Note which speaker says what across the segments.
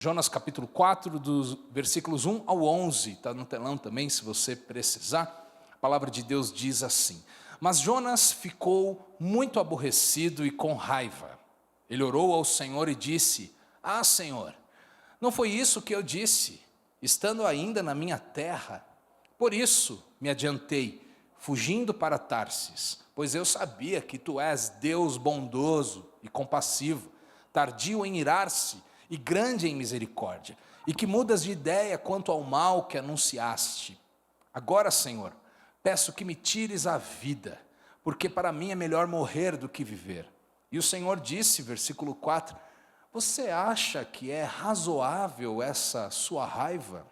Speaker 1: Jonas capítulo 4, dos versículos 1 ao 11, está no telão também, se você precisar. A palavra de Deus diz assim: Mas Jonas ficou muito aborrecido e com raiva. Ele orou ao Senhor e disse: Ah, Senhor, não foi isso que eu disse, estando ainda na minha terra? Por isso me adiantei, fugindo para Tarsis, pois eu sabia que tu és Deus bondoso e compassivo, tardio em irar-se e grande em misericórdia, e que mudas de ideia quanto ao mal que anunciaste. Agora, Senhor, peço que me tires a vida, porque para mim é melhor morrer do que viver. E o Senhor disse, versículo 4, você acha que é razoável essa sua raiva?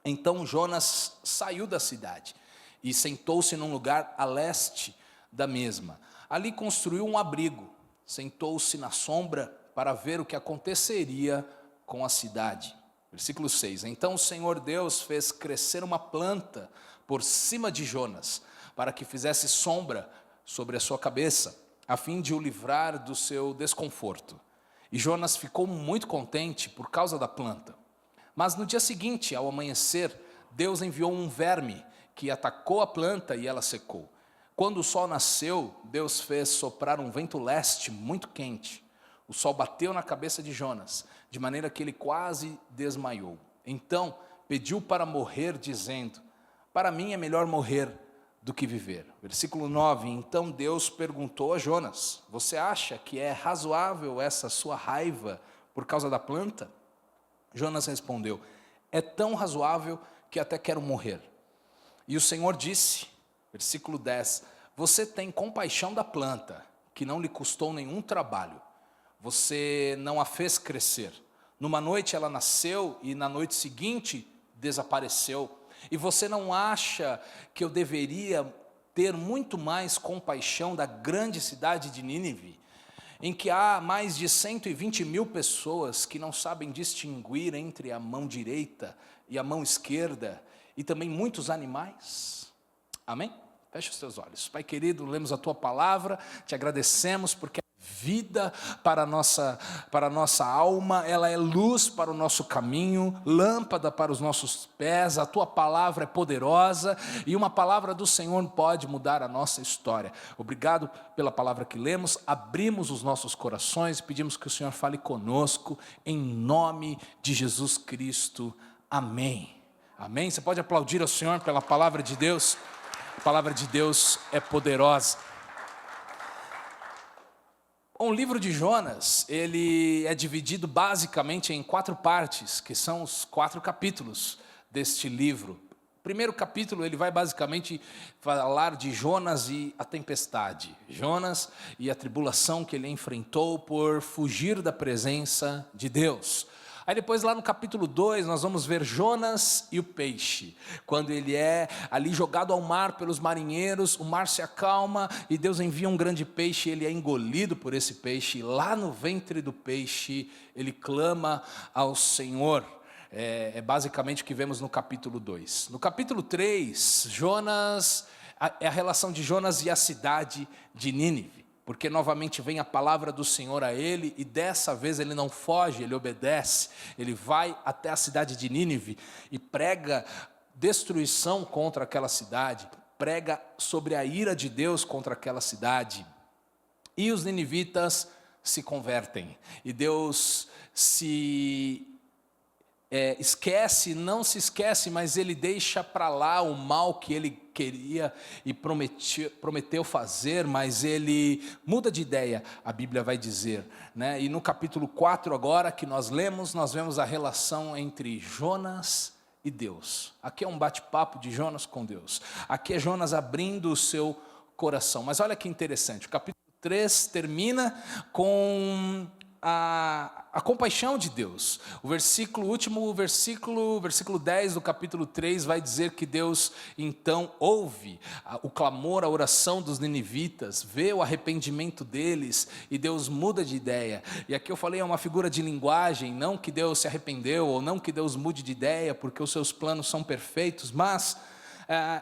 Speaker 1: Então Jonas saiu da cidade e sentou-se num lugar a leste da mesma. Ali construiu um abrigo, sentou-se na sombra para ver o que aconteceria com a cidade. Versículo 6, então o Senhor Deus fez crescer uma planta por cima de Jonas, para que fizesse sombra sobre a sua cabeça, a fim de o livrar do seu desconforto. E Jonas ficou muito contente por causa da planta. Mas no dia seguinte, ao amanhecer, Deus enviou um verme que atacou a planta e ela secou. Quando o sol nasceu, Deus fez soprar um vento leste muito quente. O sol bateu na cabeça de Jonas, de maneira que ele quase desmaiou. Então pediu para morrer, dizendo: para mim é melhor morrer do que viver. Versículo 9, então Deus perguntou a Jonas: você acha que é razoável essa sua raiva por causa da planta? Jonas respondeu: é tão razoável que até quero morrer. E o Senhor disse, versículo 10, você tem compaixão da planta, que não lhe custou nenhum trabalho. Você não a fez crescer. Numa noite ela nasceu e na noite seguinte desapareceu. E você não acha que eu deveria ter muito mais compaixão da grande cidade de Nínive, em que há mais de 120 mil pessoas que não sabem distinguir entre a mão direita e a mão esquerda, e também muitos animais? Amém? Feche os teus olhos. Pai querido, lemos a tua palavra, te agradecemos porque vida para a nossa alma, ela é luz para o nosso caminho, lâmpada para os nossos pés, a tua palavra é poderosa e uma palavra do Senhor pode mudar a nossa história. Obrigado pela palavra que lemos, abrimos os nossos corações e pedimos que o Senhor fale conosco, em nome de Jesus Cristo, amém. Amém? Você pode aplaudir ao Senhor pela palavra de Deus? A palavra de Deus é poderosa. O livro de Jonas, ele é dividido basicamente em 4 partes, que são os 4 capítulos deste livro. O primeiro capítulo, ele vai basicamente falar de Jonas e a tempestade. Jonas e a tribulação que ele enfrentou por fugir da presença de Deus. Aí depois lá no capítulo 2 nós vamos ver Jonas e o peixe, quando ele é ali jogado ao mar pelos marinheiros, o mar se acalma e Deus envia um grande peixe, ele é engolido por esse peixe, e lá no ventre do peixe ele clama ao Senhor. É basicamente o que vemos no capítulo 2. No capítulo 3, Jonas, é a relação de Jonas e a cidade de Nínive. Porque novamente vem a palavra do Senhor a ele, e dessa vez ele não foge, ele obedece, ele vai até a cidade de Nínive e prega destruição contra aquela cidade, prega sobre a ira de Deus contra aquela cidade. E os ninivitas se convertem, e Deus não se esquece, mas ele deixa para lá o mal que ele queria e prometeu fazer, mas ele muda de ideia, a Bíblia vai dizer, né? E no capítulo 4 agora que nós lemos, nós vemos a relação entre Jonas e Deus. Aqui é um bate-papo de Jonas com Deus, aqui é Jonas abrindo o seu coração. Mas olha que interessante, o capítulo 3 termina com a compaixão de Deus. O último versículo 10 do capítulo 3 vai dizer que Deus então ouve o clamor, a oração dos ninivitas, vê o arrependimento deles e Deus muda de ideia. E aqui eu falei, é uma figura de linguagem, não que Deus se arrependeu ou não que Deus mude de ideia, porque os seus planos são perfeitos, mas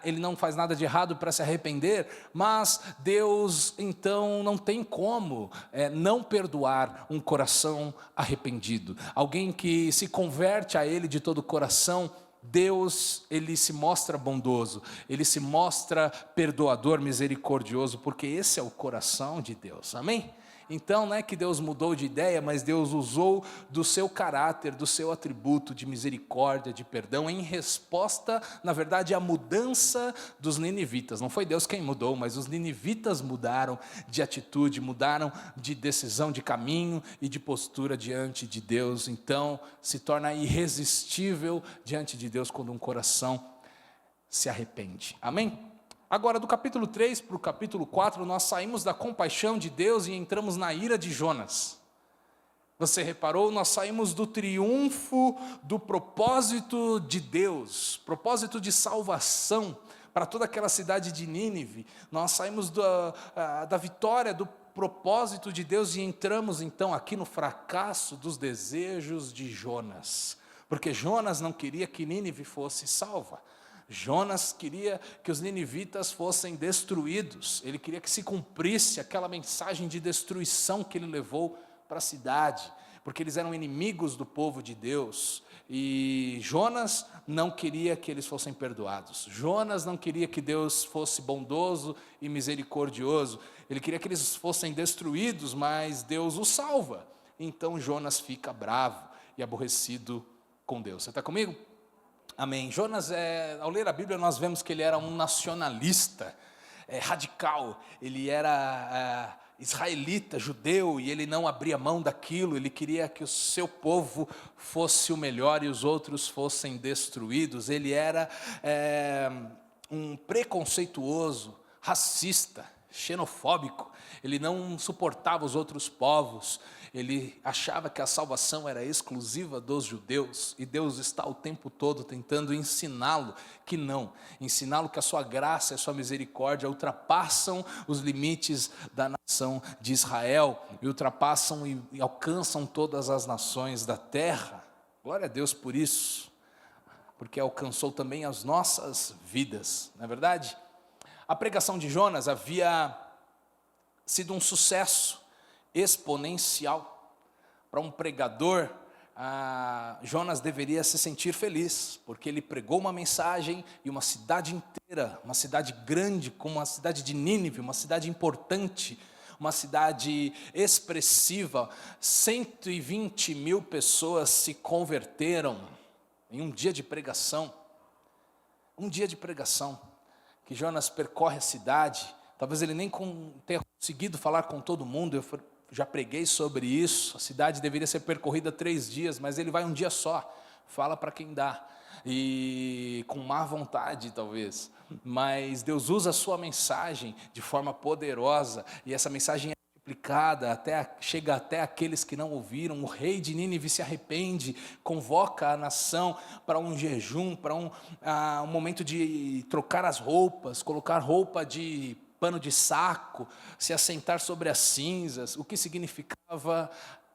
Speaker 1: ele não faz nada de errado para se arrepender, mas Deus então não tem como não perdoar um coração arrependido. Alguém que se converte a Ele de todo o coração, Deus, Ele se mostra bondoso, Ele se mostra perdoador, misericordioso, porque esse é o coração de Deus, amém? Então não é que Deus mudou de ideia, mas Deus usou do seu caráter, do seu atributo de misericórdia, de perdão, em resposta, na verdade, à mudança dos ninivitas. Não foi Deus quem mudou, mas os ninivitas mudaram de atitude, mudaram de decisão, de caminho e de postura diante de Deus. Então se torna irresistível diante de Deus quando um coração se arrepende, amém? Agora, do capítulo 3 para o capítulo 4, nós saímos da compaixão de Deus e entramos na ira de Jonas. Você reparou? Nós saímos do triunfo do propósito de Deus, propósito de salvação para toda aquela cidade de Nínive. Nós saímos da vitória, do propósito de Deus e entramos então aqui no fracasso dos desejos de Jonas. Porque Jonas não queria que Nínive fosse salva. Jonas queria que os ninivitas fossem destruídos, ele queria que se cumprisse aquela mensagem de destruição que ele levou para a cidade, porque eles eram inimigos do povo de Deus, e Jonas não queria que eles fossem perdoados, Jonas não queria que Deus fosse bondoso e misericordioso, ele queria que eles fossem destruídos, mas Deus os salva, então Jonas fica bravo e aborrecido com Deus. Você está comigo? Amém. Jonas, ao ler a Bíblia, nós vemos que ele era um nacionalista, radical, ele era israelita, judeu, e ele não abria mão daquilo, ele queria que o seu povo fosse o melhor e os outros fossem destruídos, ele era um preconceituoso, racista, xenofóbico, ele não suportava os outros povos, ele achava que a salvação era exclusiva dos judeus, e Deus está o tempo todo tentando ensiná-lo que não, ensiná-lo que a sua graça e a sua misericórdia ultrapassam os limites da nação de Israel, e ultrapassam e alcançam todas as nações da terra. Glória a Deus por isso, porque alcançou também as nossas vidas, não é verdade? A pregação de Jonas havia sido um sucesso exponencial. Para um pregador, Jonas deveria se sentir feliz, porque ele pregou uma mensagem e uma cidade inteira, uma cidade grande, como a cidade de Nínive, uma cidade importante, uma cidade expressiva, 120 mil pessoas se converteram em um dia de pregação, que Jonas percorre a cidade, talvez ele nem tenha conseguido falar com todo mundo, eu já preguei sobre isso, a cidade deveria ser percorrida 3 dias, mas ele vai um dia só, fala para quem dá, e com má vontade talvez, mas Deus usa a sua mensagem de forma poderosa, e essa mensagem é multiplicada, chega até aqueles que não ouviram. O rei de Nínive se arrepende, convoca a nação para um jejum, para um momento de trocar as roupas, colocar roupa de pano de saco, se assentar sobre as cinzas, o que significava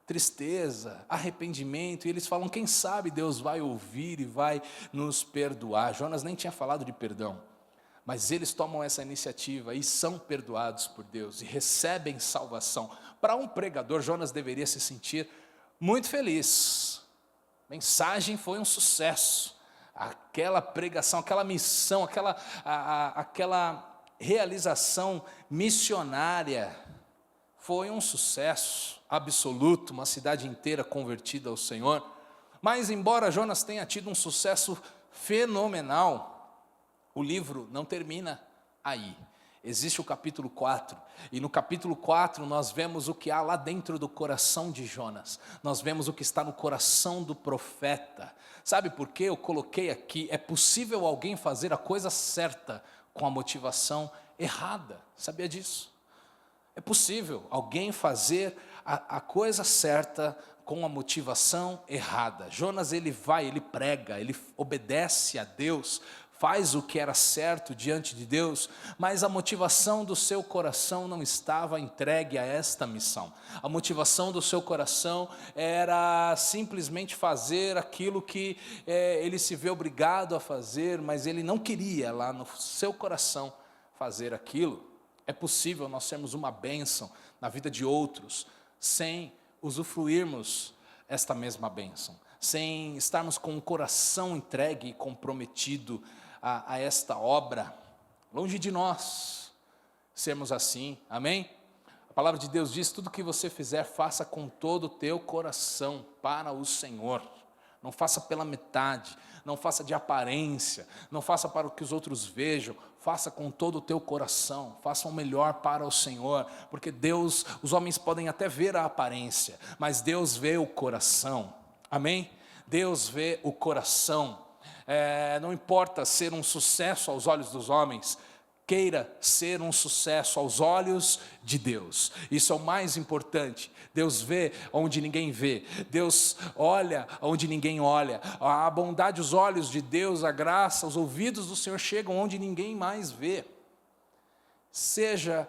Speaker 1: tristeza, arrependimento, e eles falam, quem sabe Deus vai ouvir e vai nos perdoar. Jonas nem tinha falado de perdão, mas eles tomam essa iniciativa e são perdoados por Deus e recebem salvação. Para um pregador, Jonas deveria se sentir muito feliz. A mensagem foi um sucesso, aquela pregação, aquela missão, aquela realização missionária foi um sucesso absoluto, uma cidade inteira convertida ao Senhor. Mas embora Jonas tenha tido um sucesso fenomenal, o livro não termina aí. Existe o capítulo 4, e no capítulo 4 nós vemos o que há lá dentro do coração de Jonas, nós vemos o que está no coração do profeta. Sabe por quê? Eu coloquei aqui, é possível alguém fazer a coisa certa com a motivação errada, sabia disso? É possível alguém fazer a coisa certa com a motivação errada. Jonas, ele prega, ele obedece a Deus, faz o que era certo diante de Deus, mas a motivação do seu coração não estava entregue a esta missão. A motivação do seu coração era simplesmente fazer aquilo que ele se vê obrigado a fazer, mas ele não queria lá no seu coração fazer aquilo. É possível nós sermos uma bênção na vida de outros, sem usufruirmos esta mesma bênção, sem estarmos com o coração entregue e comprometido a esta obra. Longe de nós sermos assim, amém? A palavra de Deus diz: tudo que você fizer, faça com todo o teu coração para o Senhor. Não faça pela metade, não faça de aparência, não faça para o que os outros vejam, faça com todo o teu coração, faça o melhor para o Senhor, porque Deus, os homens podem até ver a aparência, mas Deus vê o coração, amém? Deus vê o coração. Não importa ser um sucesso aos olhos dos homens, queira ser um sucesso aos olhos de Deus. Isso é o mais importante. Deus vê onde ninguém vê, Deus olha onde ninguém olha. A bondade, os olhos de Deus, a graça, os ouvidos do Senhor chegam onde ninguém mais vê. Seja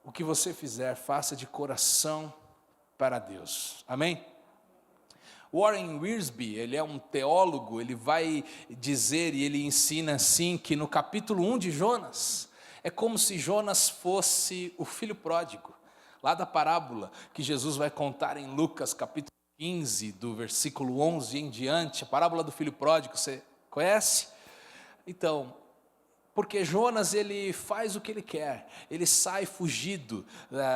Speaker 1: o que você fizer, faça de coração para Deus, amém? Warren Wiersbe, ele é um teólogo, ele vai dizer e ele ensina assim, que no capítulo 1 de Jonas, é como se Jonas fosse o filho pródigo, lá da parábola que Jesus vai contar em Lucas capítulo 15, do versículo 11 em diante, a parábola do filho pródigo, você conhece? Então, porque Jonas, ele faz o que ele quer, ele sai fugido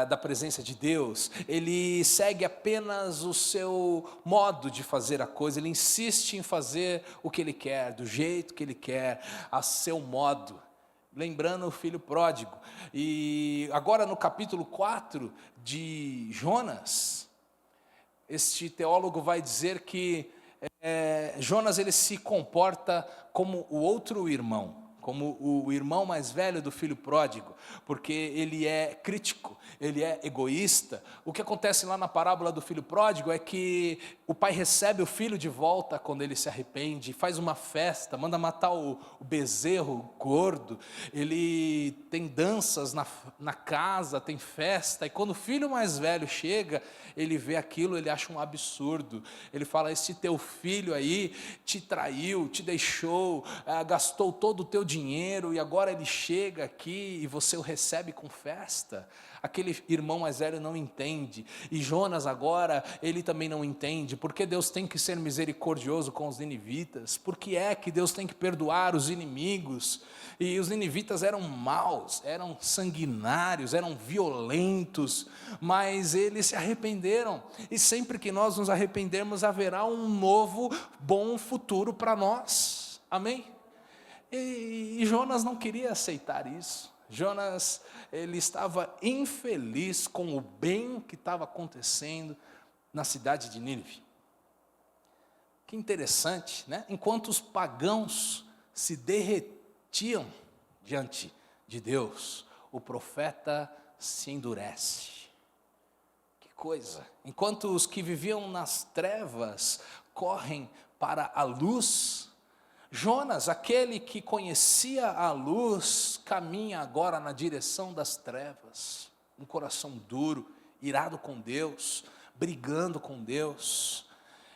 Speaker 1: da presença de Deus, ele segue apenas o seu modo de fazer a coisa, ele insiste em fazer o que ele quer, do jeito que ele quer, a seu modo, lembrando o filho pródigo. E agora no capítulo 4 de Jonas, este teólogo vai dizer que Jonas, ele se comporta como o outro irmão, como o irmão mais velho do filho pródigo, porque ele é crítico, ele é egoísta. O que acontece lá na parábola do filho pródigo é que o pai recebe o filho de volta quando ele se arrepende, faz uma festa, manda matar o bezerro gordo, ele tem danças na casa, tem festa, e quando o filho mais velho chega, ele vê aquilo, ele acha um absurdo, ele fala: esse teu filho aí te traiu, te deixou, gastou todo o teu dinheiro, e agora ele chega aqui e você o recebe com festa. Aquele irmão mais velho não entende, e Jonas agora, ele também não entende, porque Deus tem que ser misericordioso com os ninivitas, porque é que Deus tem que perdoar os inimigos, e os ninivitas eram maus, eram sanguinários, eram violentos, mas eles se arrependeram, e sempre que nós nos arrependermos, haverá um novo, bom futuro para nós, amém? E Jonas não queria aceitar isso. Jonas, ele estava infeliz com o bem que estava acontecendo na cidade de Nínive. Que interessante, né? Enquanto os pagãos se derretiam diante de Deus, o profeta se endurece. Que coisa! Enquanto os que viviam nas trevas correm para a luz, Jonas, aquele que conhecia a luz, caminha agora na direção das trevas, um coração duro, irado com Deus, brigando com Deus.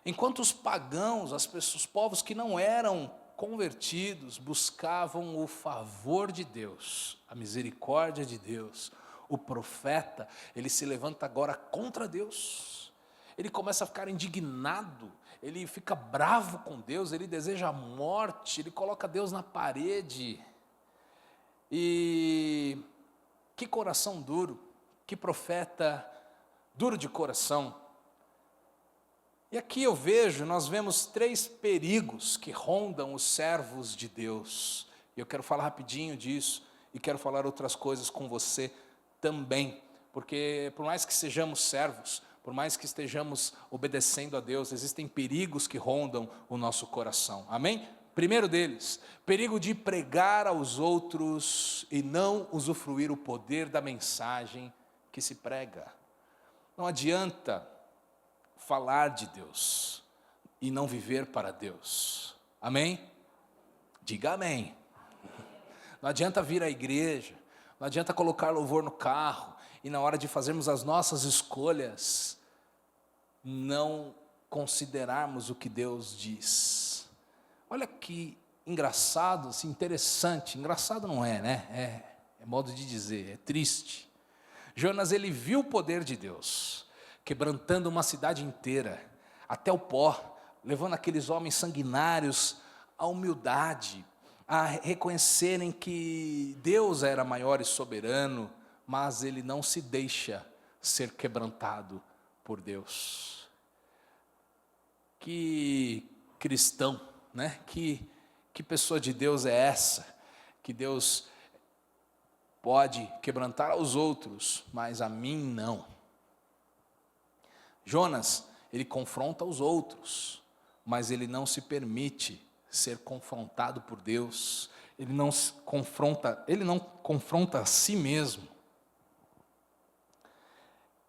Speaker 1: Enquanto os pagãos, os povos que não eram convertidos, buscavam o favor de Deus, a misericórdia de Deus, o profeta, ele se levanta agora contra Deus, ele começa a ficar indignado, ele fica bravo com Deus, ele deseja a morte, ele coloca Deus na parede. E que coração duro, que profeta duro de coração. E aqui nós vemos 3 perigos que rondam os servos de Deus. E eu quero falar rapidinho disso, e quero falar outras coisas com você também, porque por mais que sejamos servos, por mais que estejamos obedecendo a Deus, existem perigos que rondam o nosso coração, amém? Primeiro deles, perigo de pregar aos outros e não usufruir o poder da mensagem que se prega. Não adianta falar de Deus e não viver para Deus, amém? Diga amém. Não adianta vir à igreja, não adianta colocar louvor no carro, e na hora de fazermos as nossas escolhas, não considerarmos o que Deus diz. Olha que engraçado, assim, interessante. Engraçado não é, né? É modo de dizer, é triste. Jonas, ele viu o poder de Deus, quebrantando uma cidade inteira, até o pó, levando aqueles homens sanguinários à humildade, a reconhecerem que Deus era maior e soberano, mas ele não se deixa ser quebrantado por Deus. Que cristão, né? Que pessoa de Deus é essa? Que Deus pode quebrantar aos outros, mas a mim não. Jonas, ele confronta os outros, mas ele não se permite ser confrontado por Deus. Ele não confronta a si mesmo.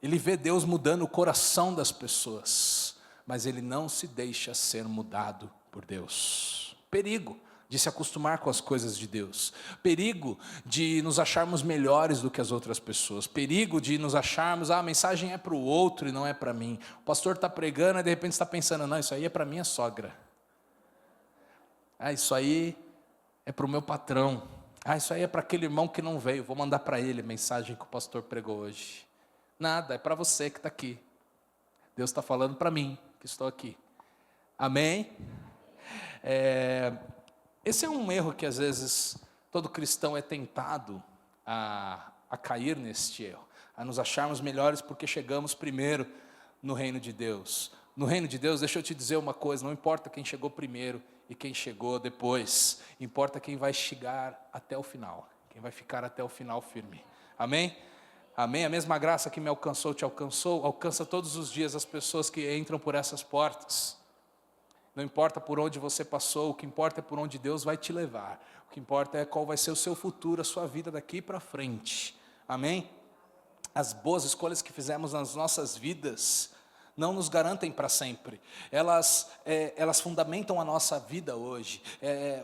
Speaker 1: Ele vê Deus mudando o coração das pessoas, mas ele não se deixa ser mudado por Deus. Perigo de se acostumar com as coisas de Deus, perigo de nos acharmos melhores do que as outras pessoas, perigo de nos acharmos, a mensagem é para o outro e não é para mim. O pastor está pregando e de repente está pensando, não, isso aí é para minha sogra, isso aí é para o meu patrão, isso aí é para aquele irmão que não veio, vou mandar para ele a mensagem que o pastor pregou hoje. Nada, é para você que está aqui. Deus está falando para mim, que estou aqui. Amém? Esse é um erro que às vezes todo cristão é tentado a cair neste erro, a nos acharmos melhores porque chegamos primeiro no reino de Deus. No reino de Deus, deixa eu te dizer uma coisa, não importa quem chegou primeiro e quem chegou depois, importa quem vai chegar até o final, quem vai ficar até o final firme. Amém? Amém? A mesma graça que me alcançou, te alcançou, alcança todos os dias as pessoas que entram por essas portas. Não importa por onde você passou, o que importa é por onde Deus vai te levar. O que importa é qual vai ser o seu futuro, a sua vida daqui para frente. Amém? As boas escolhas que fizemos nas nossas vidas não nos garantem para sempre. Elas fundamentam a nossa vida hoje.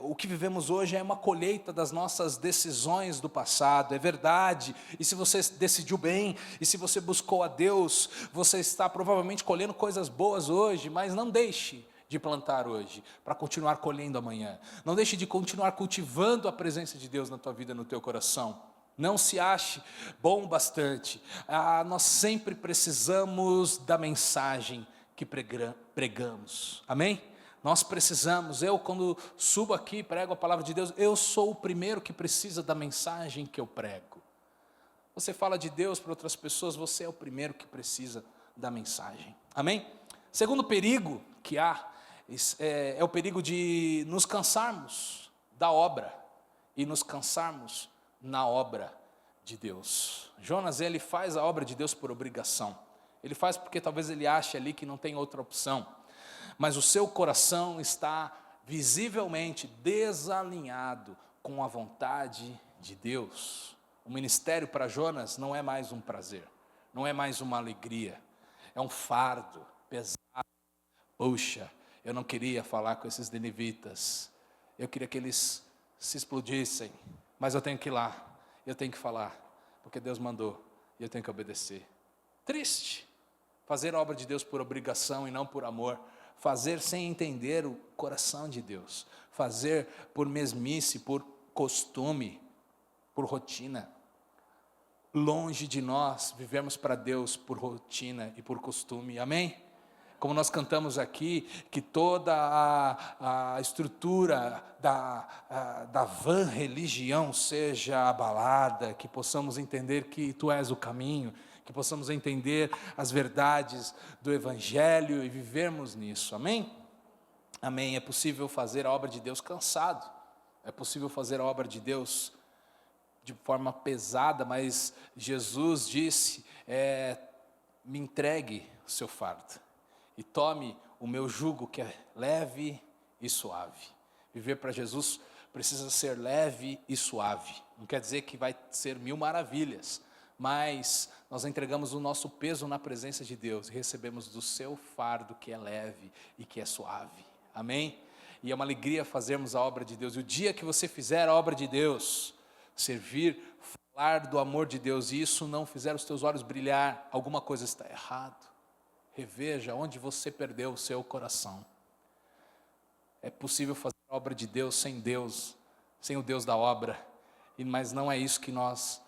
Speaker 1: O que vivemos hoje é uma colheita das nossas decisões do passado, é verdade. E se você decidiu bem, e se você buscou a Deus, você está provavelmente colhendo coisas boas hoje, mas não deixe de plantar hoje, para continuar colhendo amanhã. Não deixe de continuar cultivando a presença de Deus na tua vida, no teu coração. Não se ache bom bastante. Nós sempre precisamos da mensagem que pregamos. Amém? Nós precisamos. Eu, quando subo aqui e prego a palavra de Deus, eu sou o primeiro que precisa da mensagem que eu prego. Você fala de Deus para outras pessoas, você é o primeiro que precisa da mensagem. Amém? Segundo perigo que há, é o perigo de nos cansarmos da obra e nos cansarmos na obra de Deus. Jonas, ele faz a obra de Deus por obrigação. Ele faz porque talvez ele ache ali que não tem outra opção. Mas o seu coração está visivelmente desalinhado com a vontade de Deus. O ministério para Jonas não é mais um prazer, não é mais uma alegria, é um fardo pesado. Puxa, eu não queria falar com esses ninivitas, eu queria que eles se explodissem, mas eu tenho que ir lá, eu tenho que falar, porque Deus mandou, e eu tenho que obedecer. Triste, fazer a obra de Deus por obrigação e não por amor, fazer sem entender o coração de Deus, fazer por mesmice, por costume, por rotina. Longe de nós vivemos para Deus por rotina e por costume, amém? Como nós cantamos aqui, que toda a estrutura da vã religião seja abalada, que possamos entender que Tu és o caminho, que possamos entender as verdades do Evangelho e vivermos nisso, amém? Amém, é possível fazer a obra de Deus cansado, é possível fazer a obra de Deus de forma pesada, mas Jesus disse, me entregue o seu fardo. E tome o meu jugo que é leve e suave. Viver para Jesus precisa ser leve e suave. Não quer dizer que vai ser 1000 maravilhas, mas nós entregamos o nosso peso na presença de Deus e recebemos do seu fardo que é leve e que é suave. Amém? E é uma alegria fazermos a obra de Deus. E o dia que você fizer a obra de Deus, servir, falar do amor de Deus, e isso não fizer os teus olhos brilhar, alguma coisa está errado. Reveja onde você perdeu o seu coração. É possível fazer a obra de Deus, sem o Deus da obra, mas não é isso que nós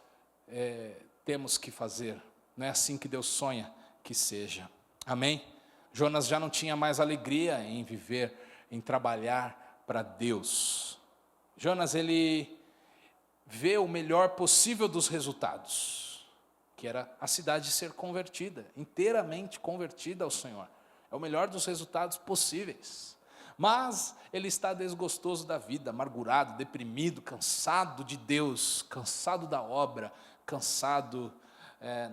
Speaker 1: temos que fazer. Não é assim que Deus sonha que seja. Amém? Jonas já não tinha mais alegria em viver, em trabalhar para Deus. Jonas, ele vê o melhor possível dos resultados, que era a cidade ser convertida, inteiramente convertida ao Senhor. É o melhor dos resultados possíveis. Mas ele está desgostoso da vida, amargurado, deprimido, cansado de Deus, cansado da obra, cansado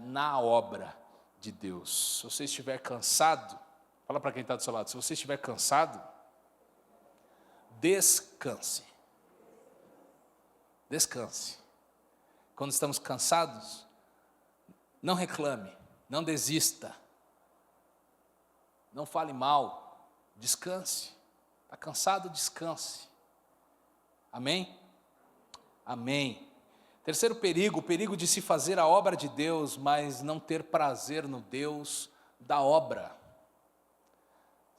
Speaker 1: na obra de Deus. Se você estiver cansado, fala para quem está do seu lado, se você estiver cansado, descanse. Descanse. Quando estamos cansados, não reclame, não desista, não fale mal, descanse. Está cansado, descanse. Amém? Amém. Terceiro perigo, o perigo de se fazer a obra de Deus, mas não ter prazer no Deus da obra.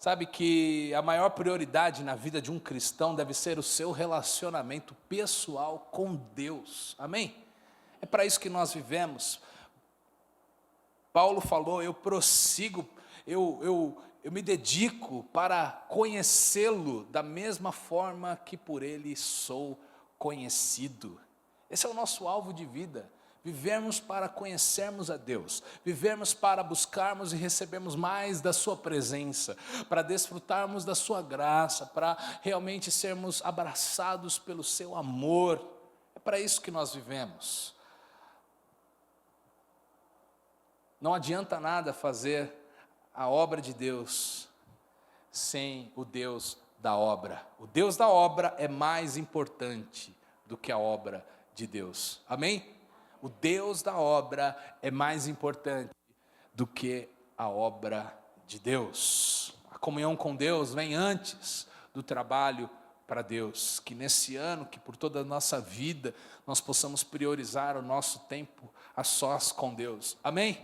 Speaker 1: Sabe que a maior prioridade na vida de um cristão deve ser o seu relacionamento pessoal com Deus. Amém? É para isso que nós vivemos. Paulo falou, eu prossigo, eu me dedico para conhecê-lo da mesma forma que por ele sou conhecido. Esse é o nosso alvo de vida. Vivermos para conhecermos a Deus, vivermos para buscarmos e recebermos mais da sua presença, para desfrutarmos da sua graça, para realmente sermos abraçados pelo seu amor. É para isso que nós vivemos. Não adianta nada fazer a obra de Deus sem o Deus da obra. O Deus da obra é mais importante do que a obra de Deus. Amém? O Deus da obra é mais importante do que a obra de Deus. A comunhão com Deus vem antes do trabalho para Deus. Que nesse ano, que por toda a nossa vida, nós possamos priorizar o nosso tempo a sós com Deus. Amém?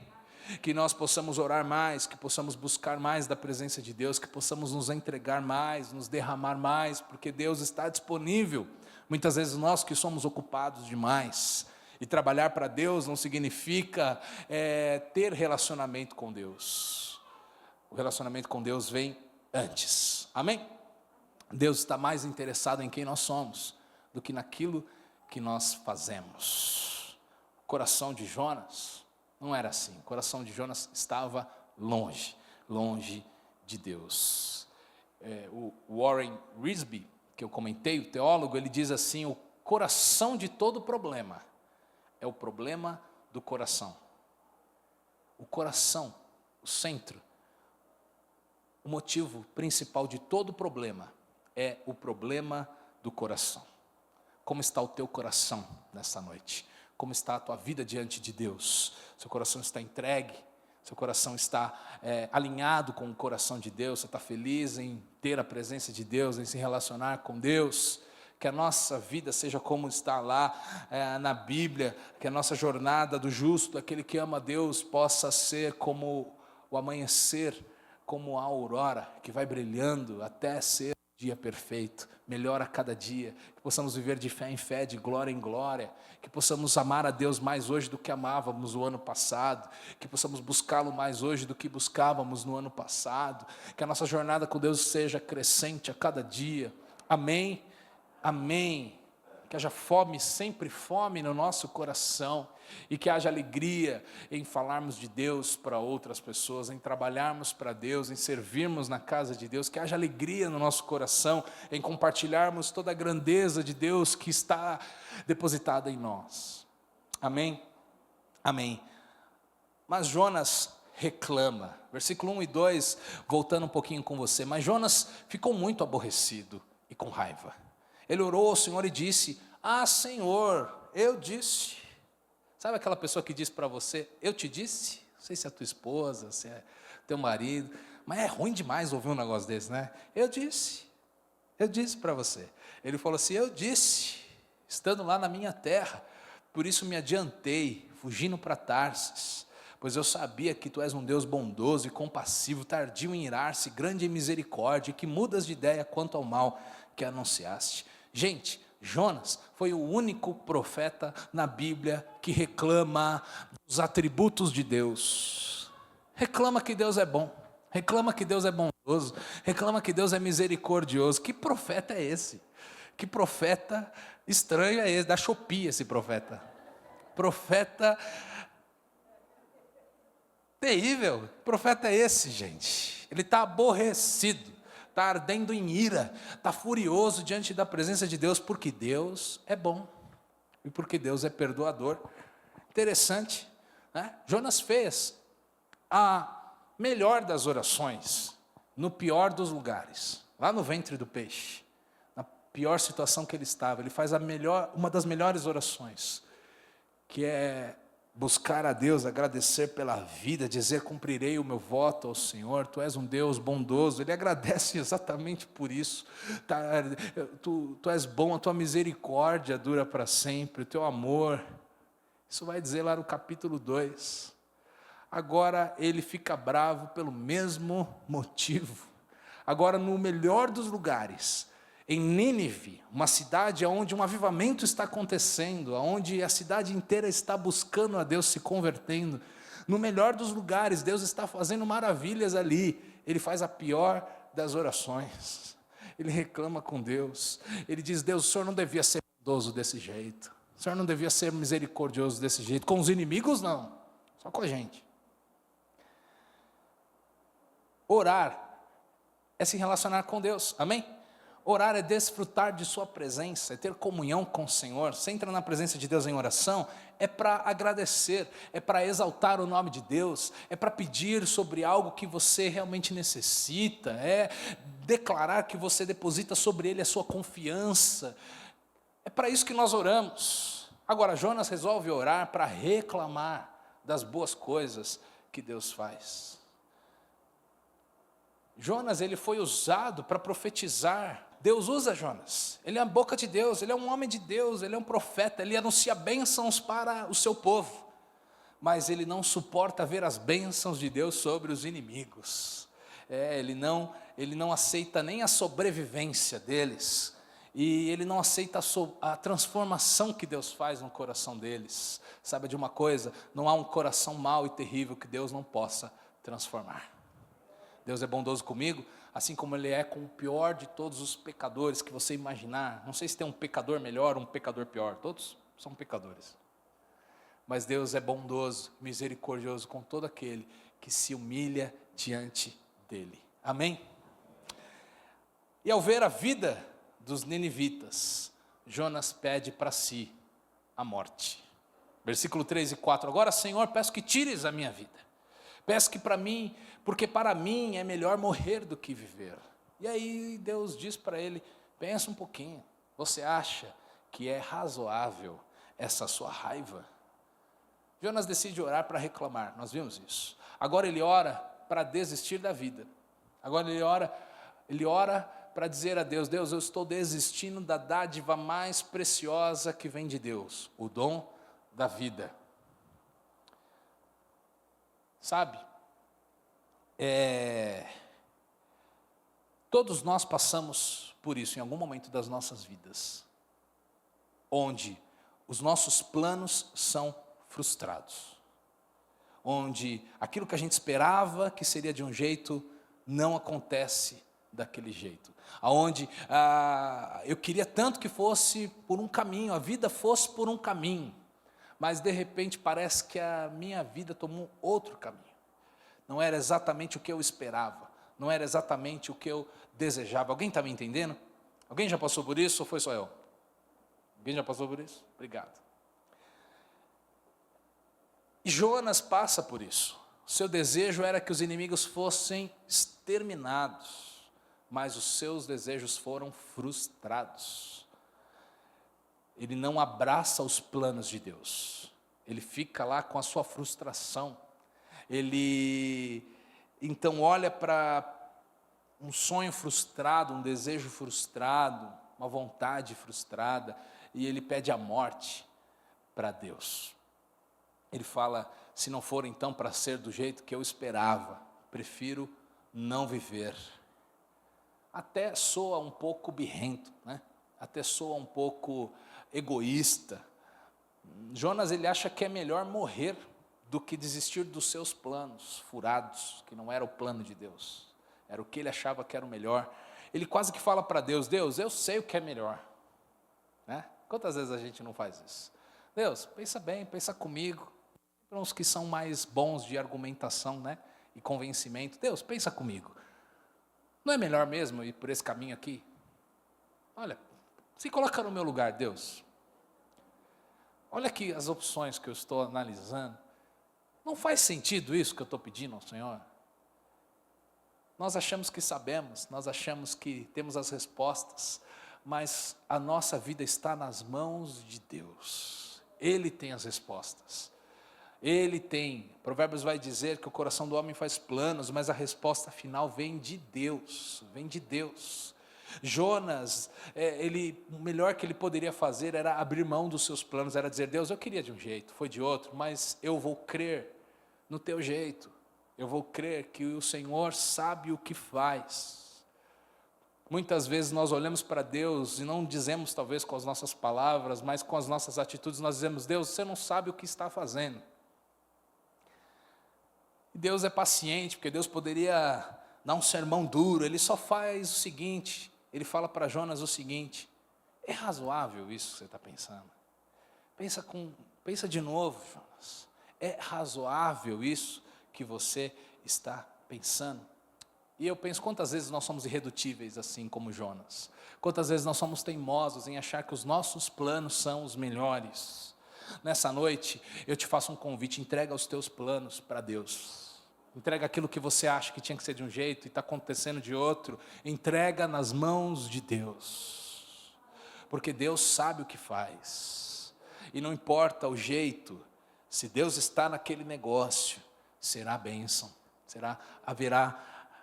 Speaker 1: Que nós possamos orar mais, que possamos buscar mais da presença de Deus, que possamos nos entregar mais, nos derramar mais, porque Deus está disponível. Muitas vezes nós que somos ocupados demais, e trabalhar para Deus não significa ter relacionamento com Deus. O relacionamento com Deus vem antes. Amém? Deus está mais interessado em quem nós somos do que naquilo que nós fazemos. O coração de Jonas não era assim. O coração de Jonas estava longe de Deus. O Warren Wiersbe, que eu comentei, o teólogo, ele diz assim, o coração de todo problema é o problema do coração. O coração, o centro, o motivo principal de todo problema é o problema do coração. Como está o teu coração nessa noite? Como está a tua vida diante de Deus? Seu coração está entregue? Seu coração está alinhado com o coração de Deus? Você está feliz em ter a presença de Deus, em se relacionar com Deus? Que a nossa vida seja como está lá na Bíblia, que a nossa jornada do justo, aquele que ama a Deus, possa ser como o amanhecer, como a aurora, que vai brilhando até ser o dia perfeito, melhor a cada dia, que possamos viver de fé em fé, de glória em glória, que possamos amar a Deus mais hoje do que amávamos o ano passado, que possamos buscá-lo mais hoje do que buscávamos no ano passado, que a nossa jornada com Deus seja crescente a cada dia. Amém? Amém. Que haja fome, sempre fome no nosso coração, e que haja alegria em falarmos de Deus para outras pessoas, em trabalharmos para Deus, em servirmos na casa de Deus, que haja alegria no nosso coração, em compartilharmos toda a grandeza de Deus que está depositada em nós. Amém? Amém. Mas Jonas reclama. Versículo 1 e 2, voltando um pouquinho com você. Mas Jonas ficou muito aborrecido e com raiva. Ele orou ao Senhor e disse, Senhor, eu disse. Sabe aquela pessoa que diz para você, eu te disse? Não sei se é a tua esposa, se é teu marido, mas é ruim demais ouvir um negócio desse, né? Eu disse para você. Ele falou assim, eu disse, estando lá na minha terra. Por isso me adiantei, fugindo para Tarsis, pois eu sabia que tu és um Deus bondoso e compassivo, tardio em irar-se, grande em misericórdia, e que mudas de ideia quanto ao mal que anunciaste. Gente, Jonas foi o único profeta na Bíblia que reclama dos atributos de Deus. Reclama que Deus é bom, reclama que Deus é bondoso, reclama que Deus é misericordioso. Que profeta é esse? Que profeta estranho é esse? Da Shopee esse profeta. Profeta terrível. Que profeta é esse, gente? Ele está aborrecido, está ardendo em ira, está furioso diante da presença de Deus, porque Deus é bom e porque Deus é perdoador. Interessante, né? Jonas fez a melhor das orações, no pior dos lugares, lá no ventre do peixe, na pior situação que ele estava. Ele faz uma das melhores orações, que é buscar a Deus, agradecer pela vida, dizer: cumprirei o meu voto ao Senhor, tu és um Deus bondoso. Ele agradece exatamente por isso. Tu és bom, a tua misericórdia dura para sempre, o teu amor. Isso vai dizer lá no capítulo 2. Agora ele fica bravo pelo mesmo motivo. Agora, no melhor dos lugares, em Nínive, uma cidade onde um avivamento está acontecendo, onde a cidade inteira está buscando a Deus, se convertendo, no melhor dos lugares, Deus está fazendo maravilhas ali. Ele faz a pior das orações, ele reclama com Deus, ele diz: Deus, o Senhor não devia ser bondoso desse jeito, o Senhor não devia ser misericordioso desse jeito, com os inimigos não, só com a gente. Orar é se relacionar com Deus, amém? Orar é desfrutar de sua presença, é ter comunhão com o Senhor. Você entra na presença de Deus em oração, é para agradecer, é para exaltar o nome de Deus, é para pedir sobre algo que você realmente necessita, é declarar que você deposita sobre Ele a sua confiança. É para isso que nós oramos. Agora, Jonas resolve orar para reclamar das boas coisas que Deus faz. Jonas, ele foi usado para profetizar. Deus usa Jonas, ele é a boca de Deus, ele é um homem de Deus, ele é um profeta, ele anuncia bênçãos para o seu povo, mas ele não suporta ver as bênçãos de Deus sobre os inimigos. Ele não aceita nem a sobrevivência deles, e ele não aceita a transformação que Deus faz no coração deles. Sabe de uma coisa? Não há um coração mau e terrível que Deus não possa transformar. Deus é bondoso comigo, assim como Ele é com o pior de todos os pecadores que você imaginar. Não sei se tem um pecador melhor ou um pecador pior, todos são pecadores. Mas Deus é bondoso, misericordioso com todo aquele que se humilha diante dEle. Amém? E ao ver a vida dos ninivitas, Jonas pede para si a morte. Versículo 3 e 4, agora, Senhor, peço que tires a minha vida. Peço que porque para mim é melhor morrer do que viver. E aí Deus diz para ele: pensa um pouquinho, você acha que é razoável essa sua raiva? Jonas decide orar para reclamar, nós vimos isso. Agora ele ora para desistir da vida. Agora ele ora para dizer a Deus: Deus, eu estou desistindo da dádiva mais preciosa que vem de Deus, o dom da vida. Sabe, todos nós passamos por isso em algum momento das nossas vidas, onde os nossos planos são frustrados, onde aquilo que a gente esperava que seria de um jeito, não acontece daquele jeito, aonde eu queria tanto que fosse por um caminho, a vida fosse por um caminho, mas de repente parece que a minha vida tomou outro caminho. Não era exatamente o que eu esperava, não era exatamente o que eu desejava. Alguém está me entendendo? Alguém já passou por isso ou foi só eu? Alguém já passou por isso? Obrigado. E Jonas passa por isso. O seu desejo era que os inimigos fossem exterminados, mas os seus desejos foram frustrados. Ele não abraça os planos de Deus, ele fica lá com a sua frustração. Ele então olha para um sonho frustrado, um desejo frustrado, uma vontade frustrada, e ele pede a morte para Deus. Ele fala, se não for então para ser do jeito que eu esperava, prefiro não viver. Até soa um pouco birrento, né? Até soa um pouco egoísta. Jonas, ele acha que é melhor morrer do que desistir dos seus planos furados, que não era o plano de Deus, era o que ele achava que era o melhor. Ele quase que fala para Deus, Deus, eu sei o que é melhor, né? Quantas vezes a gente não faz isso? Deus, pensa bem, pensa comigo. Para uns que são mais bons de argumentação, né? E convencimento, Deus, pensa comigo. Não é melhor mesmo ir por esse caminho aqui? Olha, se coloca no meu lugar, Deus. Olha aqui as opções que eu estou analisando. Não faz sentido isso que eu estou pedindo ao Senhor? Nós achamos que sabemos, nós achamos que temos as respostas, mas a nossa vida está nas mãos de Deus. Ele tem as respostas. Ele tem. Provérbios vai dizer que o coração do homem faz planos, mas a resposta final vem de Deus. Vem de Deus. Jonas, o melhor que ele poderia fazer era abrir mão dos seus planos, era dizer, Deus, eu queria de um jeito, foi de outro, mas eu vou crer no teu jeito. Eu vou crer que o Senhor sabe o que faz. Muitas vezes nós olhamos para Deus e não dizemos talvez com as nossas palavras, mas com as nossas atitudes nós dizemos, Deus, você não sabe o que está fazendo. E Deus é paciente, porque Deus poderia dar um sermão duro, Ele só faz o seguinte, Ele fala para Jonas o seguinte, é razoável isso que você está pensando? Pensa de novo, Jonas, é razoável isso que você está pensando? E eu penso, quantas vezes nós somos irredutíveis assim como Jonas? Quantas vezes nós somos teimosos em achar que os nossos planos são os melhores? Nessa noite, eu te faço um convite, entrega os teus planos para Deus. Entrega aquilo que você acha que tinha que ser de um jeito e está acontecendo de outro. Entrega nas mãos de Deus. Porque Deus sabe o que faz. E não importa o jeito, se Deus está naquele negócio, será bênção.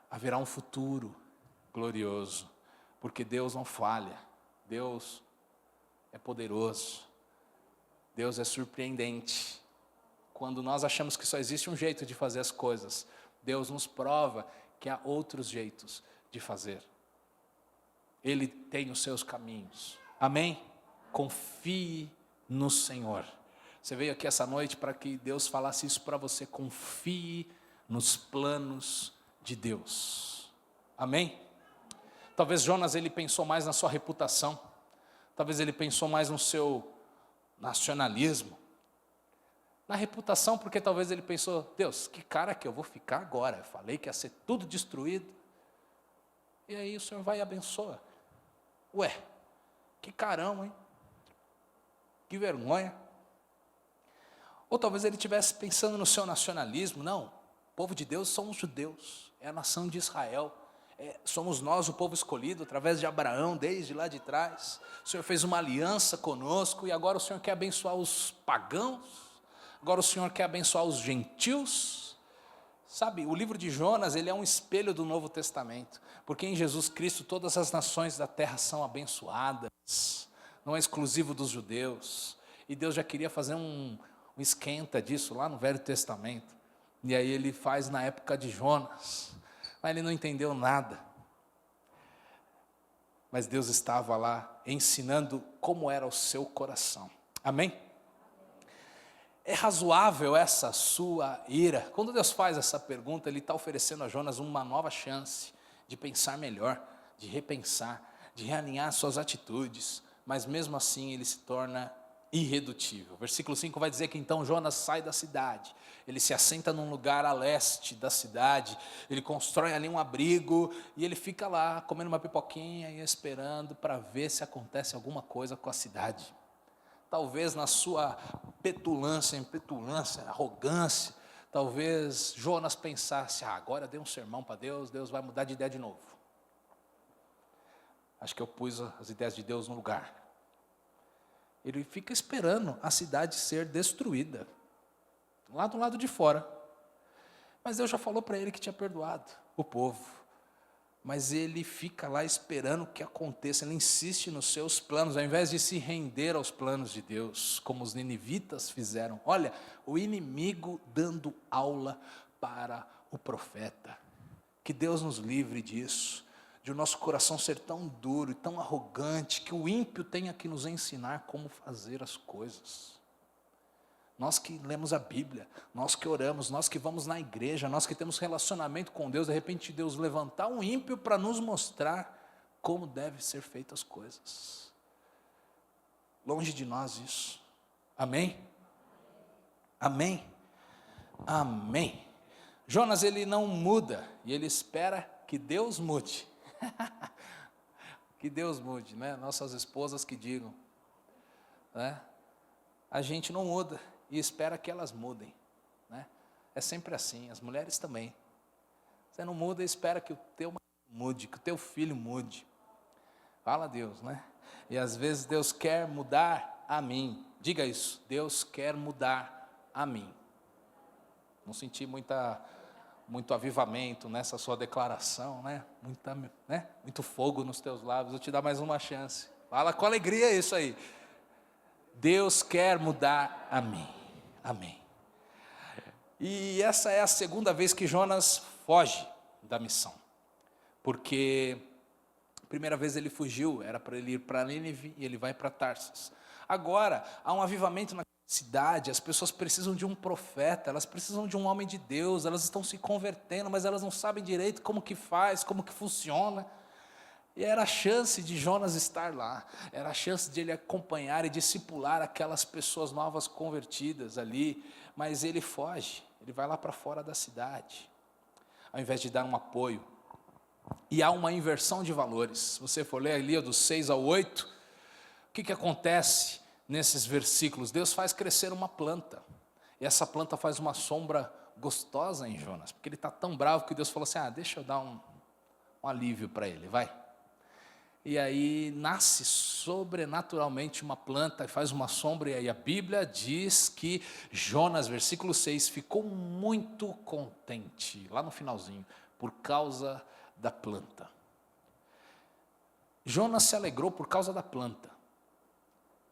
Speaker 1: Haverá um futuro glorioso. Porque Deus não falha. Deus é poderoso. Deus é surpreendente. Quando nós achamos que só existe um jeito de fazer as coisas, Deus nos prova que há outros jeitos de fazer. Ele tem os seus caminhos. Amém? Confie no Senhor. Você veio aqui essa noite para que Deus falasse isso para você. Confie nos planos de Deus. Amém? Talvez Jonas ele pensou mais na sua reputação. Talvez ele pensou mais no seu nacionalismo. Na reputação, porque talvez ele pensou, Deus, que cara que eu vou ficar agora? Eu falei que ia ser tudo destruído. E aí o Senhor vai e abençoa. Ué, que carão, hein? Que vergonha. Ou talvez ele estivesse pensando no seu nacionalismo. Não, o povo de Deus são os judeus, é a nação de Israel. Somos nós o povo escolhido através de Abraão, desde lá de trás. O Senhor fez uma aliança conosco e agora o Senhor quer abençoar os pagãos. Agora o Senhor quer abençoar os gentios. Sabe, o livro de Jonas, ele é um espelho do Novo Testamento. Porque em Jesus Cristo todas as nações da terra são abençoadas. Não é exclusivo dos judeus. E Deus já queria fazer um esquenta disso lá no Velho Testamento. E aí ele faz na época de Jonas. Mas ele não entendeu nada. Mas Deus estava lá ensinando como era o seu coração. Amém? É razoável essa sua ira? Quando Deus faz essa pergunta, Ele está oferecendo a Jonas uma nova chance de pensar melhor, de repensar, de realinhar suas atitudes, mas mesmo assim ele se torna irredutível. Versículo 5 vai dizer que então Jonas sai da cidade, ele se assenta num lugar a leste da cidade, ele constrói ali um abrigo e ele fica lá comendo uma pipoquinha e esperando para ver se acontece alguma coisa com a cidade. Talvez na sua petulância, arrogância, talvez Jonas pensasse, agora eu dei um sermão para Deus, Deus vai mudar de ideia de novo. Acho que eu pus as ideias de Deus no lugar. Ele fica esperando a cidade ser destruída, lá do lado de fora. Mas Deus já falou para ele que tinha perdoado o povo. mas ele fica lá esperando que aconteça, ele insiste nos seus planos, ao invés de se render aos planos de Deus, como os ninivitas fizeram. Olha, o inimigo dando aula para o profeta. Que Deus nos livre disso, de o nosso coração ser tão duro e tão arrogante, que o ímpio tenha que nos ensinar como fazer as coisas. Nós que lemos a Bíblia, nós que oramos, nós que vamos na igreja, nós que temos relacionamento com Deus, de repente Deus levantar um ímpio para nos mostrar como devem ser feitas as coisas. Longe de nós isso. Amém? Amém? Amém. Jonas, ele não muda, e ele espera que Deus mude. Que Deus mude, né? Nossas esposas que digam, né? A gente não muda e espera que elas mudem, né? É sempre assim, as mulheres também. Você não muda e espera que o teu marido mude, que o teu filho mude. Fala a Deus, né? E às vezes Deus quer mudar a mim. Diga isso, Deus quer mudar a mim. Não senti muito avivamento nessa sua declaração, né? Muito fogo nos teus lábios. Vou te dar mais uma chance. Fala com alegria isso aí. Deus quer mudar a mim. Amém. E essa é a segunda vez que Jonas foge da missão. Porque a primeira vez ele fugiu, era para ele ir para Nínive e ele vai para Tarsis. Agora, há um avivamento na cidade, as pessoas precisam de um profeta, elas precisam de um homem de Deus, elas estão se convertendo, mas elas não sabem direito como que faz, como que funciona. E era a chance de Jonas estar lá, era a chance de ele acompanhar e discipular aquelas pessoas novas convertidas ali, mas ele foge, ele vai lá para fora da cidade, ao invés de dar um apoio. E há uma inversão de valores. Se você for ler ali dos 6 ao 8, o que acontece nesses versículos? Deus faz crescer uma planta, e essa planta faz uma sombra gostosa em Jonas, porque ele está tão bravo que Deus falou assim, deixa eu dar um alívio para ele, vai. E aí nasce sobrenaturalmente uma planta e faz uma sombra, e aí a Bíblia diz que Jonas, versículo 6, ficou muito contente, lá no finalzinho, por causa da planta. Jonas se alegrou por causa da planta.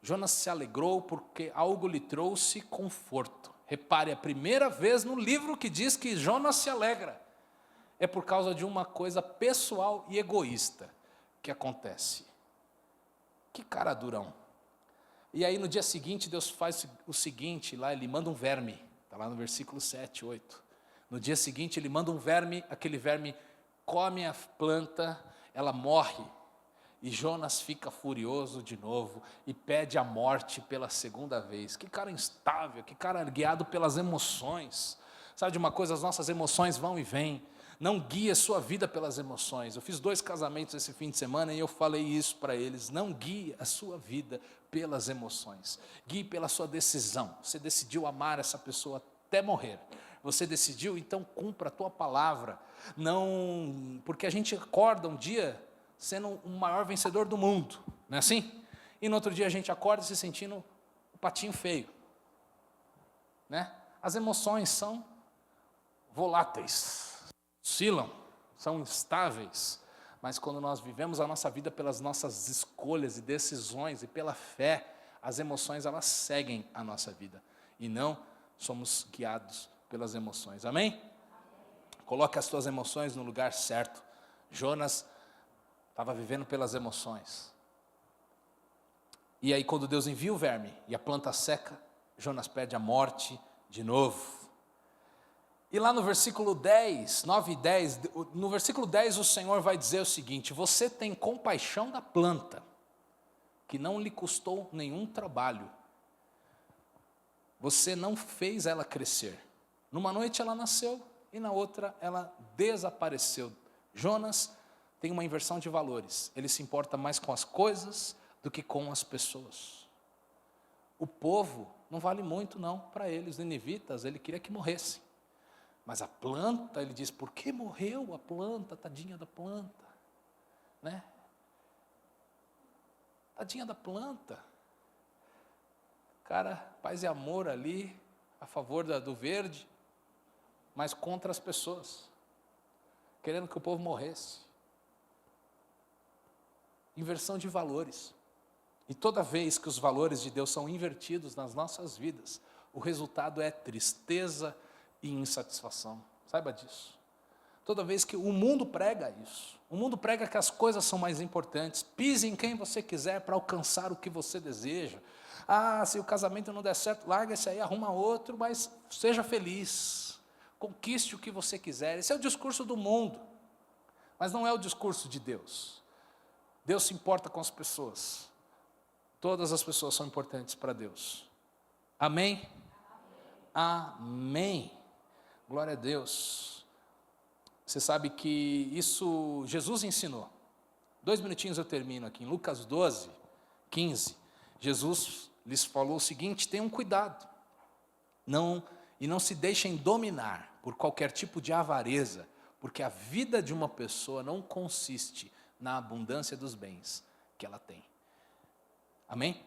Speaker 1: Jonas se alegrou porque algo lhe trouxe conforto. Repare, a primeira vez no livro que diz que Jonas se alegra, é por causa de uma coisa pessoal e egoísta que acontece. Que cara durão. E aí no dia seguinte Deus faz o seguinte, lá ele manda um verme, está lá no versículo 7, 8. No dia seguinte ele manda um verme, aquele verme come a planta, ela morre, e Jonas fica furioso de novo, e pede a morte pela segunda vez. Que cara instável, que cara guiado pelas emoções. Sabe de uma coisa, as nossas emoções vão e vêm. Não guie a sua vida pelas emoções. Eu fiz 2 casamentos esse fim de semana e eu falei isso para eles. Não guie a sua vida pelas emoções. Guie pela sua decisão. Você decidiu amar essa pessoa até morrer. Você decidiu, então cumpra a tua palavra. Não, porque a gente acorda um dia sendo o maior vencedor do mundo, não é assim? E no outro dia a gente acorda se sentindo o patinho feio, né? As emoções são voláteis, oscilam, são instáveis, mas quando nós vivemos a nossa vida pelas nossas escolhas e decisões e pela fé, as emoções elas seguem a nossa vida e não somos guiados pelas emoções, amém? Coloque as suas emoções no lugar certo. Jonas estava vivendo pelas emoções. E aí quando Deus envia o verme e a planta seca, Jonas perde a morte de novo. E lá no versículo 10, 9 e 10, no versículo 10 o Senhor vai dizer o seguinte: você tem compaixão da planta, que não lhe custou nenhum trabalho. Você não fez ela crescer. Numa noite ela nasceu e na outra ela desapareceu. Jonas tem uma inversão de valores. Ele se importa mais com as coisas do que com as pessoas. O povo não vale muito não para ele. Os ninivitas, ele queria que morressem. Mas a planta, ele diz, por que morreu a planta? Tadinha da planta. Né? Tadinha da planta. Cara, paz e amor ali, a favor do verde, mas contra as pessoas. Querendo que o povo morresse. inversão de valores. E toda vez que os valores de Deus são invertidos nas nossas vidas, o resultado é tristeza e insatisfação. Saiba disso. Toda vez que o mundo prega isso, o mundo prega que as coisas são mais importantes, pise em quem você quiser para alcançar o que você deseja. Se o casamento não der certo, larga esse aí, arruma outro, mas seja feliz, conquiste o que você quiser. Esse é o discurso do mundo, mas não é o discurso de Deus. Deus se importa com as pessoas, todas as pessoas são importantes para Deus. Amém? Amém. Glória a Deus. Você sabe que isso Jesus ensinou. 2 minutinhos eu termino aqui. Em Lucas 12, 15, Jesus lhes falou o seguinte: tenham cuidado, não se deixem dominar por qualquer tipo de avareza, porque a vida de uma pessoa não consiste na abundância dos bens que ela tem. Amém?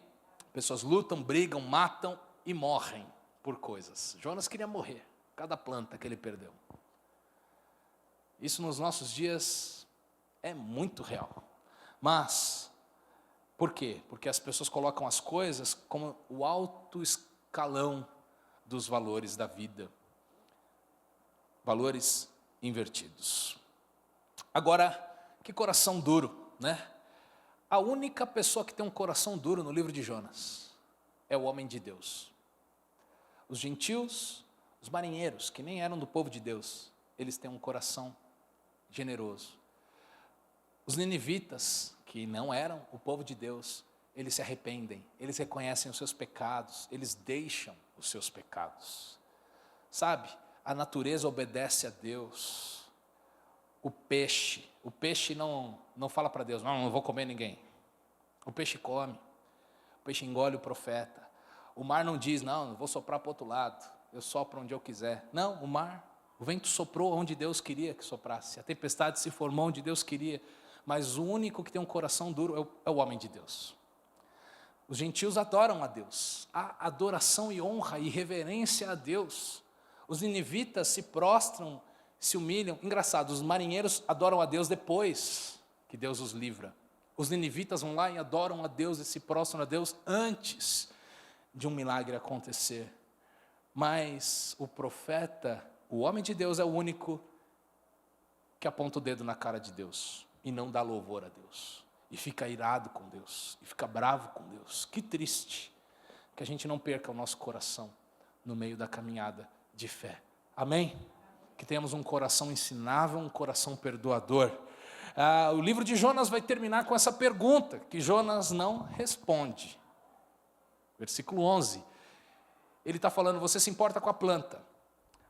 Speaker 1: Pessoas lutam, brigam, matam e morrem por coisas. Jonas queria morrer, cada planta que ele perdeu. Isso nos nossos dias é muito real. Mas, por quê? Porque as pessoas colocam as coisas como o alto escalão dos valores da vida. Valores invertidos. Agora, que coração duro, né? A única pessoa que tem um coração duro no livro de Jonas é o homem de Deus. Os gentios, os marinheiros, que nem eram do povo de Deus, eles têm um coração generoso. Os ninivitas, que não eram o povo de Deus, eles se arrependem, eles reconhecem os seus pecados, eles deixam os seus pecados. Sabe, a natureza obedece a Deus. O peixe não fala para Deus, não vou comer ninguém. O peixe come, o peixe engole o profeta. O mar não diz, não vou soprar para o outro lado, eu sopro onde eu quiser. Não, o vento soprou onde Deus queria que soprasse, a tempestade se formou onde Deus queria, mas o único que tem um coração duro é o homem de Deus. Os gentios adoram a Deus, há adoração e honra e reverência a Deus. Os ninivitas se prostram, se humilham. Engraçado, os marinheiros adoram a Deus depois que Deus os livra. Os ninivitas vão lá e adoram a Deus e se prostram a Deus antes de um milagre acontecer. Mas o profeta, o homem de Deus, é o único que aponta o dedo na cara de Deus e não dá louvor a Deus. E fica irado com Deus, e fica bravo com Deus. Que triste que a gente não perca o nosso coração no meio da caminhada de fé. Amém? Que tenhamos um coração ensinável, um coração perdoador. O livro de Jonas vai terminar com essa pergunta, que Jonas não responde. Versículo 11. Ele está falando, você se importa com a planta.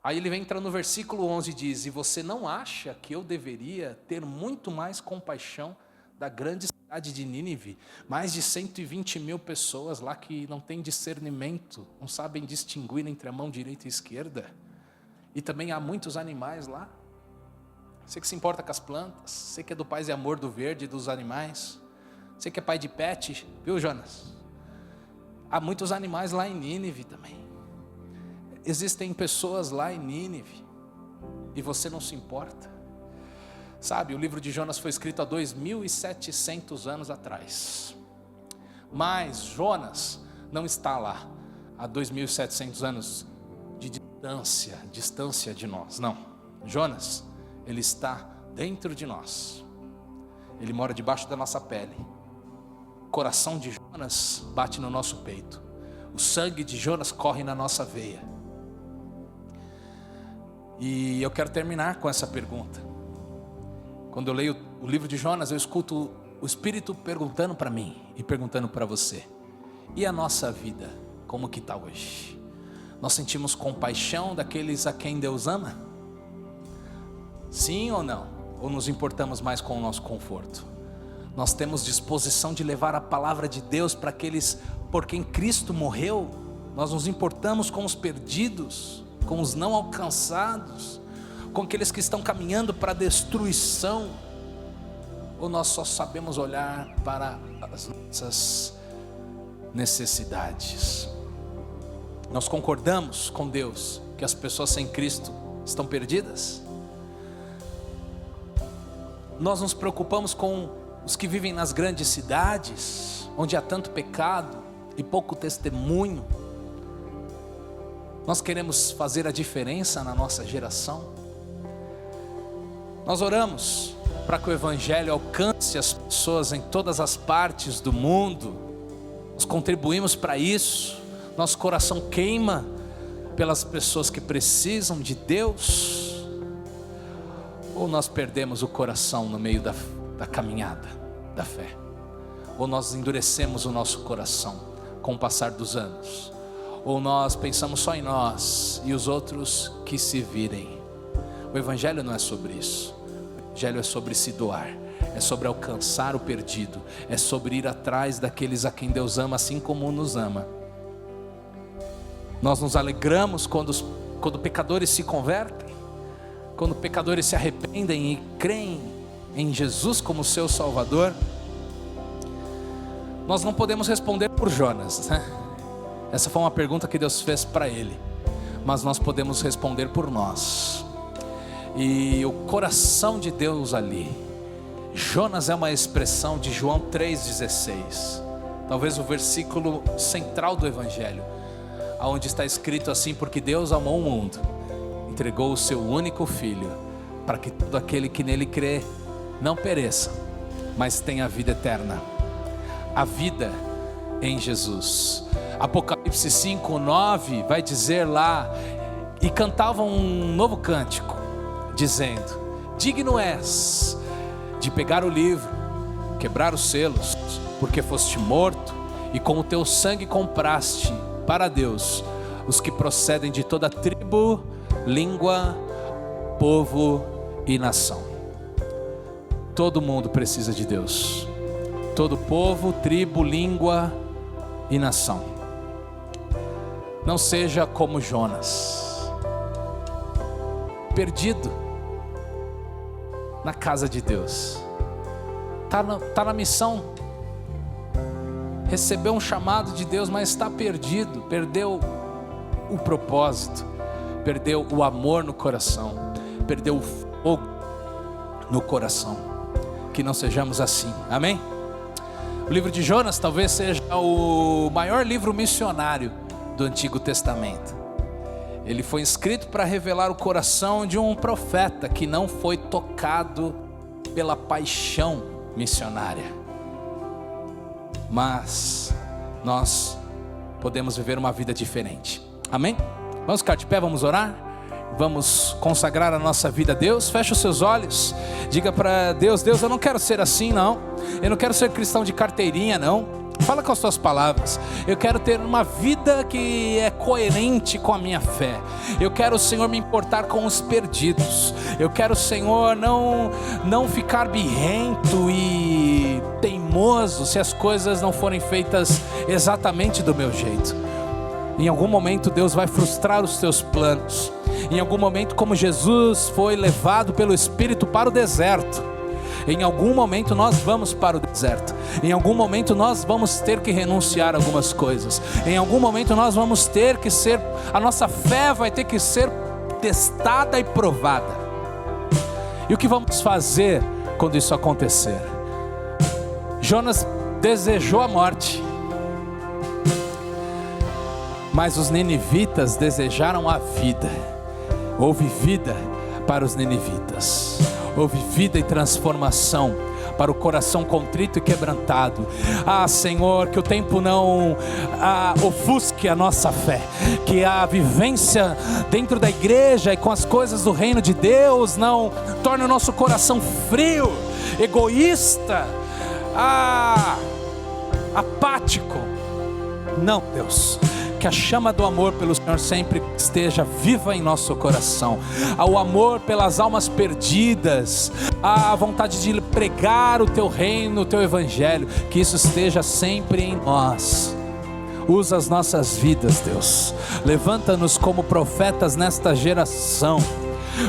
Speaker 1: Aí ele vem entrando no versículo 11 e diz, e você não acha que eu deveria ter muito mais compaixão da grande cidade de Nínive? Mais de 120 mil pessoas lá que não têm discernimento, não sabem distinguir entre a mão direita e esquerda. E também há muitos animais lá. Você que se importa com as plantas, você que é do paz e amor do verde e dos animais, você que é pai de pet, viu, Jonas? Há muitos animais lá em Nínive também. Existem pessoas lá em Nínive e você não se importa. Sabe, o livro de Jonas foi escrito há 2.700 anos atrás. Mas Jonas não está lá há 2.700 anos de distância de nós. Não, Jonas, ele está dentro de nós. Ele mora debaixo da nossa pele. O coração de Jonas bate no nosso peito. O sangue de Jonas corre na nossa veia. E eu quero terminar com essa pergunta. Quando eu leio o livro de Jonas, eu escuto o Espírito perguntando para mim e perguntando para você: e a nossa vida, como que está hoje? Nós sentimos compaixão daqueles a quem Deus ama? Sim ou não? Ou nos importamos mais com o nosso conforto? Nós temos disposição de levar a palavra de Deus para aqueles por quem Cristo morreu? Nós nos importamos com os perdidos, com os não alcançados, com aqueles que estão caminhando para a destruição? Ou nós só sabemos olhar para as nossas necessidades? Nós concordamos com Deus que as pessoas sem Cristo estão perdidas? Nós nos preocupamos com os que vivem nas grandes cidades, onde há tanto pecado e pouco testemunho. Nós queremos fazer a diferença na nossa geração. Nós oramos para que o Evangelho alcance as pessoas em todas as partes do mundo. Nós contribuímos para isso. Nosso coração queima pelas pessoas que precisam de Deus. Ou nós perdemos o coração no meio da caminhada da fé. Ou nós endurecemos o nosso coração com o passar dos anos. Ou nós pensamos só em nós e os outros que se virem. O Evangelho não é sobre isso. O Evangelho é sobre se doar, é sobre alcançar o perdido, é sobre ir atrás daqueles a quem Deus ama assim como nos ama. Nós nos alegramos quando pecadores se convertem, quando pecadores se arrependem e creem em Jesus como seu Salvador. Nós não podemos responder por Jonas, né? Essa foi uma pergunta que Deus fez para ele, mas nós podemos responder por nós. E o coração de Deus ali, Jonas é uma expressão de João 3,16, talvez o versículo central do Evangelho, onde está escrito assim: porque Deus amou o mundo, entregou o seu único Filho, para que todo aquele que nele crê não pereça, mas tenha a vida eterna. A vida em Jesus. Apocalipse 5:9 vai dizer lá: e cantavam um novo cântico, dizendo: digno és de pegar o livro, quebrar os selos, porque foste morto, e com o teu sangue compraste para Deus os que procedem de toda tribo, língua, povo e nação. Todo mundo precisa de Deus. Todo povo, tribo, língua e nação. Não seja como Jonas, perdido na casa de Deus. Está na missão, recebeu um chamado de Deus, mas está perdido, perdeu o propósito, perdeu o amor no coração, perdeu o fogo no coração. Que não sejamos assim, amém? O livro de Jonas talvez seja o maior livro missionário do Antigo Testamento. Ele foi escrito para revelar o coração de um profeta que não foi tocado pela paixão missionária. Mas nós podemos viver uma vida diferente, amém? Vamos ficar de pé, vamos orar? Vamos consagrar a nossa vida a Deus. Feche os seus olhos, diga para Deus: Deus, eu não quero ser assim não, eu não quero ser cristão de carteirinha não. Fala com as tuas palavras: eu quero ter uma vida que é coerente com a minha fé. Eu quero, Senhor, me importar com os perdidos. Eu quero, Senhor, não ficar birrento e teimoso se as coisas não forem feitas exatamente do meu jeito. Em algum momento Deus vai frustrar os teus planos. Em algum momento, como Jesus foi levado pelo Espírito para o deserto, em algum momento nós vamos para o deserto. Em algum momento nós vamos ter que renunciar a algumas coisas. Em algum momento nós vamos ter que ser, a nossa fé vai ter que ser testada e provada. E o que vamos fazer quando isso acontecer? Jonas desejou a morte, mas os ninivitas desejaram a vida. Houve vida para os ninivitas. Houve vida e transformação para o coração contrito e quebrantado. Ah, Senhor, que o tempo não ofusque a nossa fé, que a vivência dentro da igreja e com as coisas do reino de Deus não torne o nosso coração frio, egoísta, apático. Não, Deus, que a chama do amor pelo Senhor sempre esteja viva em nosso coração. O amor pelas almas perdidas, a vontade de pregar o teu reino, o teu evangelho, que isso esteja sempre em nós. Usa as nossas vidas, Deus. Levanta-nos como profetas nesta geração,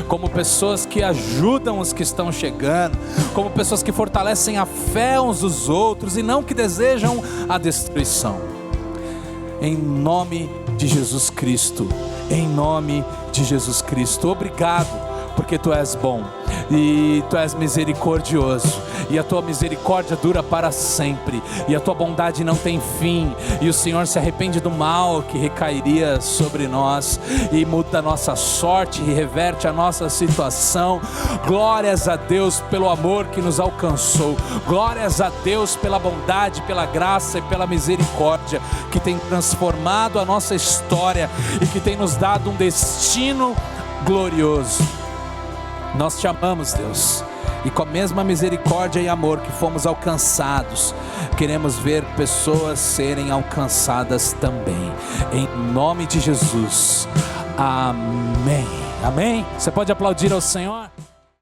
Speaker 1: como pessoas que ajudam os que estão chegando, como pessoas que fortalecem a fé uns dos outros e não que desejam a destruição. Em nome de Jesus Cristo, em nome de Jesus Cristo, obrigado, porque Tu és bom e Tu és misericordioso. e a tua misericórdia dura para sempre, e a tua bondade não tem fim, e o Senhor se arrepende do mal que recairia sobre nós, e muda a nossa sorte, e reverte a nossa situação. Glórias a Deus pelo amor que nos alcançou, glórias a Deus pela bondade, pela graça e pela misericórdia, que tem transformado a nossa história, e que tem nos dado um destino glorioso. Nós te amamos, Deus, e com a mesma misericórdia e amor que fomos alcançados, queremos ver pessoas serem alcançadas também, em nome de Jesus, amém, amém. Você pode aplaudir ao Senhor?